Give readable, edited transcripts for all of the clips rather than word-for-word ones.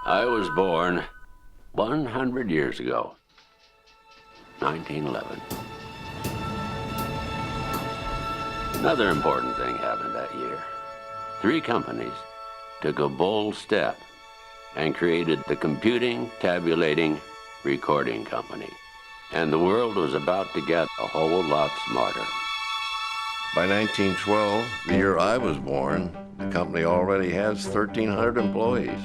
I was born 100 years ago, 1911. Another important thing happened that year. 3 companies took a bold step and created the Computing, Tabulating, Recording Company. And the world was about to get a whole lot smarter. By 1912, the year I was born, the company already has 1,300 employees.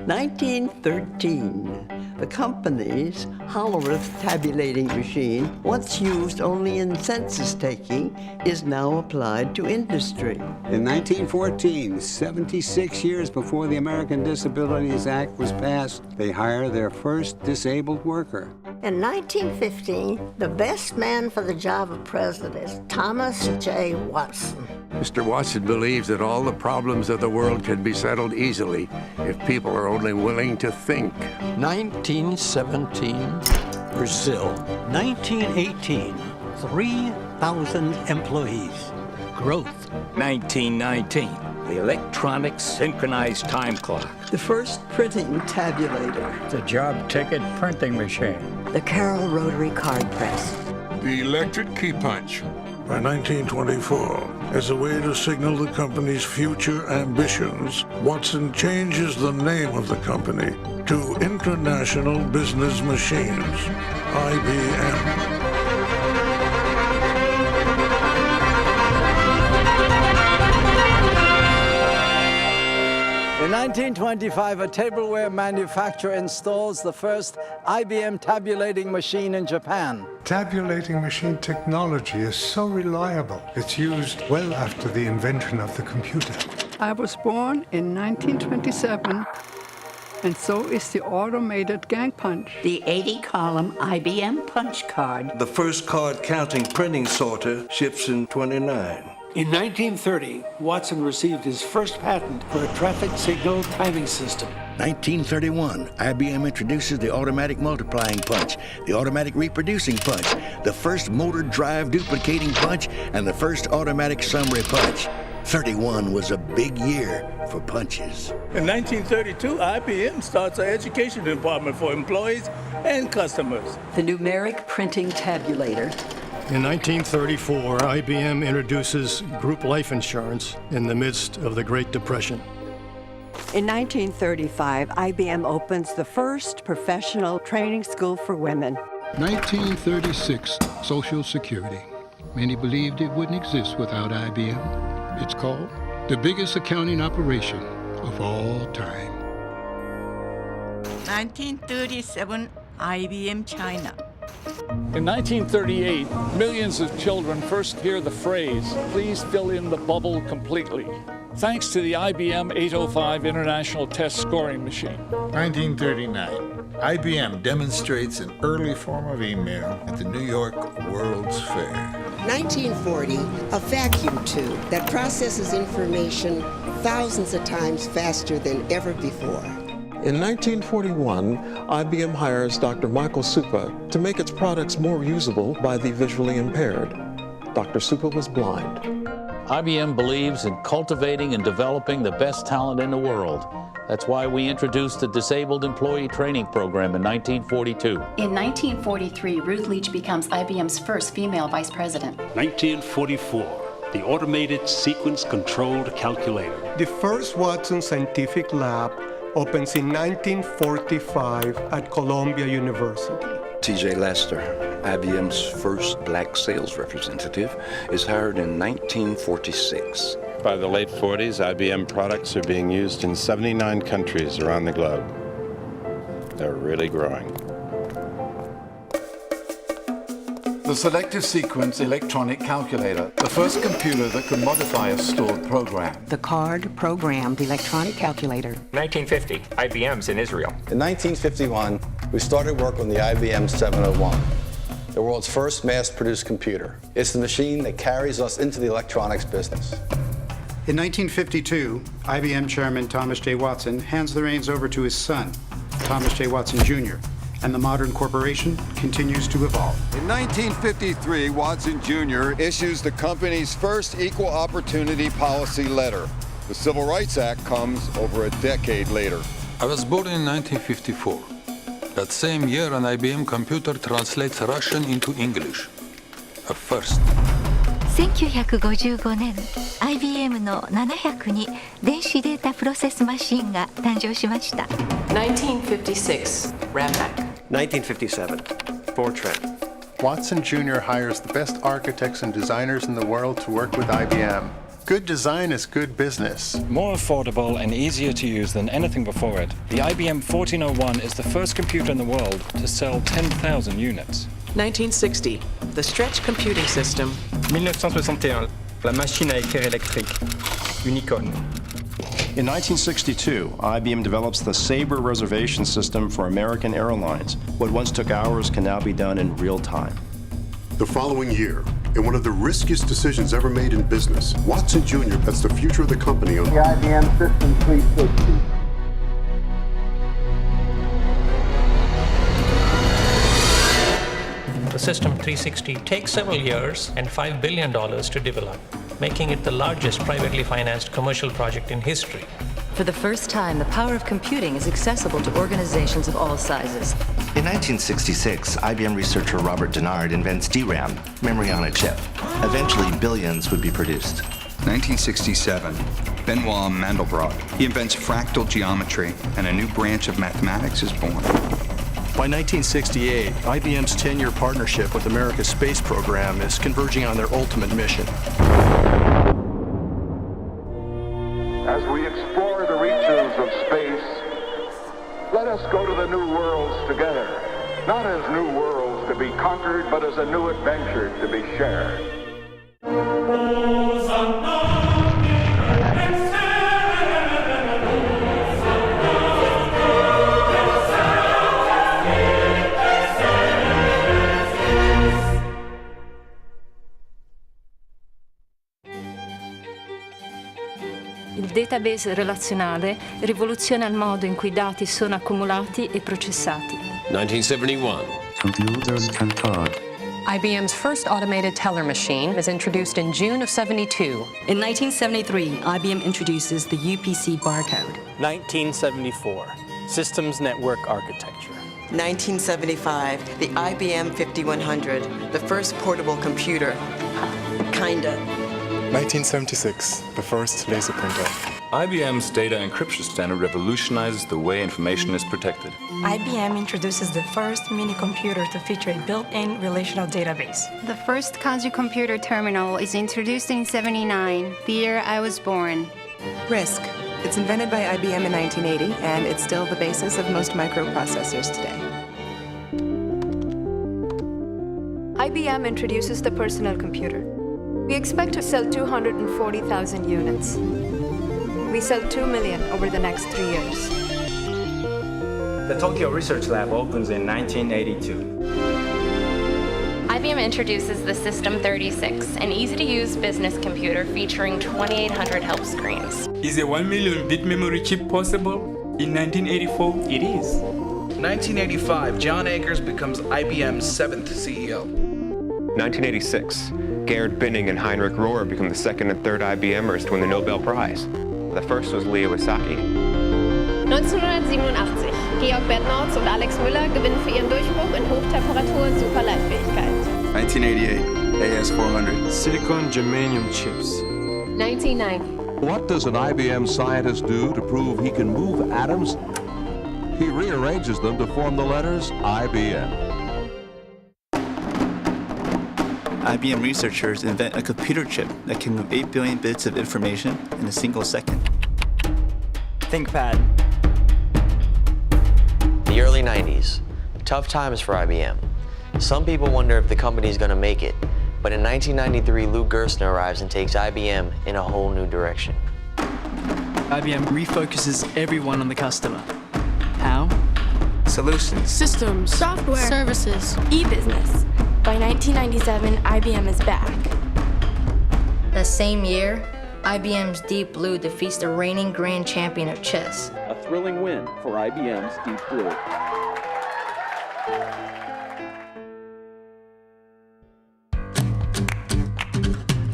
1913, the company's Hollerith tabulating machine, once used only in census taking, is now applied to industry. In 1914, 76 years before the American Disabilities Act was passed, they hire their first disabled worker. In 1915, the best man for the job of president is Thomas J. Watson. Mr. Watson believes that all the problems of the world can be settled easily if people are only willing to think. 1917, Brazil. 1918, 3,000 employees. Growth. 1919, the electronic synchronized time clock. The first printing tabulator. The job ticket printing machine. The Carroll Rotary Card Press. The electric key punch. By 1924, as a way to signal the company's future ambitions, Watson changes the name of the company to International Business Machines, IBM. In 1925, a tableware manufacturer installs the first IBM tabulating machine in Japan. Tabulating machine technology is so reliable, it's used well after the invention of the computer. I was born in 1927, and so is the automated gang punch. The 80-column IBM punch card. The first card counting printing sorter ships in 29. In 1930, Watson received his first patent for a traffic signal timing system. 1931, IBM introduces the automatic multiplying punch, the automatic reproducing punch, the first motor drive duplicating punch, and the first automatic summary punch. 31 was a big year for punches. In 1932, IBM starts an education department for employees and customers. The numeric printing tabulator. In 1934, IBM introduces group life insurance in the midst of the Great Depression. In 1935, IBM opens the first professional training school for women. 1936, Social Security. Many believed it wouldn't exist without IBM. It's called the biggest accounting operation of all time. 1937, IBM China. In 1938, millions of children first hear the phrase, "Please fill in the bubble completely," thanks to the IBM 805 International Test Scoring Machine. 1939, IBM demonstrates an early form of email at the New York World's Fair. 1940, a vacuum tube that processes information thousands of times faster than ever before. In 1941, IBM hires Dr. Michael Supa to make its products more usable by the visually impaired. Dr. Supa was blind. IBM believes in cultivating and developing the best talent in the world. That's why we introduced the Disabled Employee Training Program in 1942. In 1943, Ruth Leach becomes IBM's first female vice president. 1944, the Automated Sequence Controlled Calculator. The first Watson Scientific Lab opens in 1945 at Columbia University. T.J. Lester, IBM's first black sales representative, is hired in 1946. By the late 40s, IBM products are being used in 79 countries around the globe. They're really growing. The Selective Sequence Electronic Calculator, the first computer that could modify a stored program. The card-programmed electronic calculator. 1950, IBM's in Israel. In 1951, we started work on the IBM 701, the world's first mass-produced computer. It's the machine that carries us into the electronics business. In 1952, IBM Chairman Thomas J. Watson hands the reins over to his son, Thomas J. Watson Jr., and the modern corporation continues to evolve. In 1953, Watson Jr. issues the company's first equal opportunity policy letter. The Civil Rights Act comes over a decade later. I was born in 1954. That same year, an IBM computer translates Russian into English. A first. 1955年、IBM の700に電子データプロセスマシンが誕生しました。1956, Rampac. 1957, Fortran. Watson Jr. hires the best architects and designers in the world to work with IBM. Good design is good business. More affordable and easier to use than anything before it, the IBM 1401 is the first computer in the world to sell 10,000 units. 1960, the Stretch Computing System. 1961, la machine à écrire électrique, Unicon. In 1962, IBM develops the Sabre reservation system for American Airlines. What once took hours can now be done in real time. The following year, in one of the riskiest decisions ever made in business, Watson Jr. bets the future of the company on the IBM System 360. The System 360 takes several years and $5 billion to develop, making it the largest privately financed commercial project in history. For the first time, the power of computing is accessible to organizations of all sizes. In 1966, IBM researcher Robert Dennard invents DRAM, memory on a chip. Eventually, billions would be produced. 1967, Benoit Mandelbrot. He invents fractal geometry, and a new branch of mathematics is born. By 1968, IBM's 10-year partnership with America's space program is converging on their ultimate mission. As we explore the reaches of space, let us go to the new worlds together, not as new worlds to be conquered, but as a new adventure to be shared. Il database relazionale rivoluziona il modo in cui i dati sono accumulati e processati. 1971. Computers can talk. IBM's first automated teller machine is introduced in June of '72. In 1973, IBM introduces the UPC barcode. 1974, Systems Network Architecture. 1975, the IBM 5100, the first portable computer. Kinda. 1976, the first laser printer. IBM's data encryption standard revolutionizes the way information is protected. IBM introduces the first mini-computer to feature a built-in relational database. The first Kazu computer terminal is introduced in '79, the year I was born. RISC. It's invented by IBM in 1980, and it's still the basis of most microprocessors today. IBM introduces the personal computer. We expect to sell 240,000 units. We sell 2 million over the next 3 years. The Tokyo Research Lab opens in 1982. IBM introduces the System 36, an easy-to-use business computer featuring 2,800 help screens. Is a 1 million bit memory chip possible? In 1984, it is. 1985, John Akers becomes IBM's 7th CEO. 1986, Gerd Binning and Heinrich Rohr become the second and third IBMers to win the Nobel Prize. The first was Lee Iwasaki. 1987, Georg Bednorz und Alex Müller gewinnen für ihren Durchbruch in Hochtemperatur-Superleitfähigkeit. 1988, AS400. Silicon germanium chips. 1990. What does an IBM scientist do to prove he can move atoms? He rearranges them to form the letters IBM. IBM researchers invent a computer chip that can move 8 billion bits of information in a single second. ThinkPad. The early 90s. Tough times for IBM. Some people wonder if the company's gonna make it. But in 1993, Lou Gerstner arrives and takes IBM in a whole new direction. IBM refocuses everyone on the customer. How? Solutions. Systems. Software. Services. E-business. By 1997, IBM is back. That same year, IBM's Deep Blue defeats the reigning grand champion of chess. A thrilling win for IBM's Deep Blue.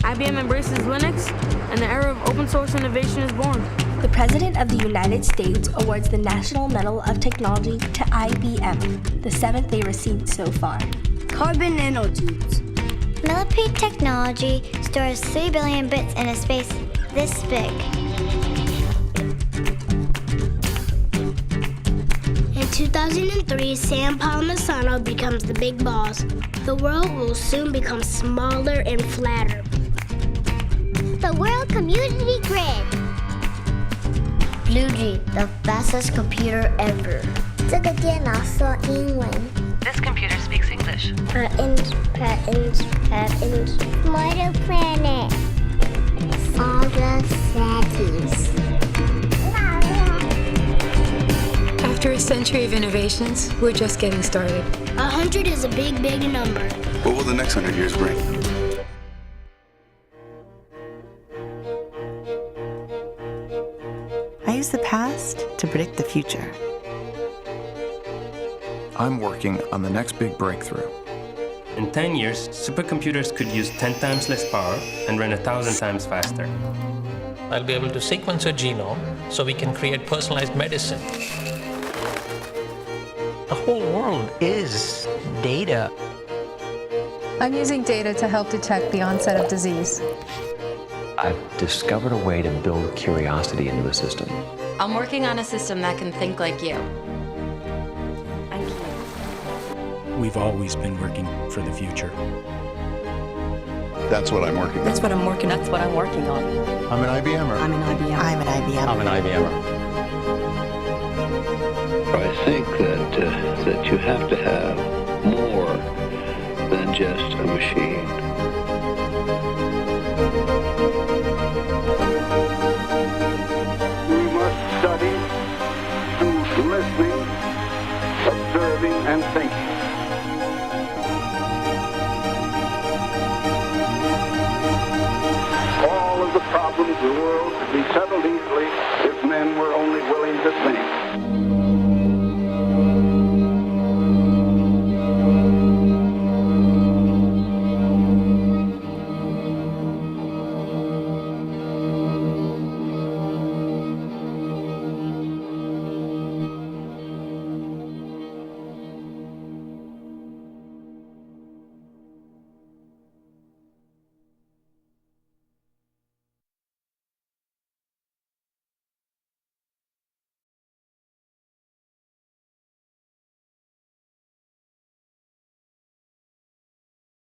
IBM embraces Linux and the era of open source innovation is born. The President of the United States awards the National Medal of Technology to IBM, the 7th they received so far. Carbon nanotubes. Millipede technology stores 3 billion bits in a space this big. In 2003, Sam Palmisano becomes the big boss. The world will soon become smaller and flatter. The World Community Grid. BlueG, the fastest computer ever. 这个电脑说英文。 This computer speaks English. Patents. Mortal Planet. Saga Cities. After a century of innovations, we're just getting started. 100 is a big, big number. What will the next 100 years bring? I use the past to predict the future. I'm working on the next big breakthrough. In 10 years, supercomputers could use 10 times less power and run 1,000 times faster. I'll be able to sequence a genome so we can create personalized medicine. The whole world is data. I'm using data to help detect the onset of disease. I've discovered a way to build curiosity into the system. I'm working on a system that can think like you. We've always been working for the future. That's what I'm working on. That's what I'm working on. That's what I'm working on. I'm an IBMer. I'm an IBM. I'm an IBM. I'm an IBMer. I think that you have to have more than just a machine. We must study through listening, observing, and thinking. All of the problems of the world could be settled easily if men were only willing to think.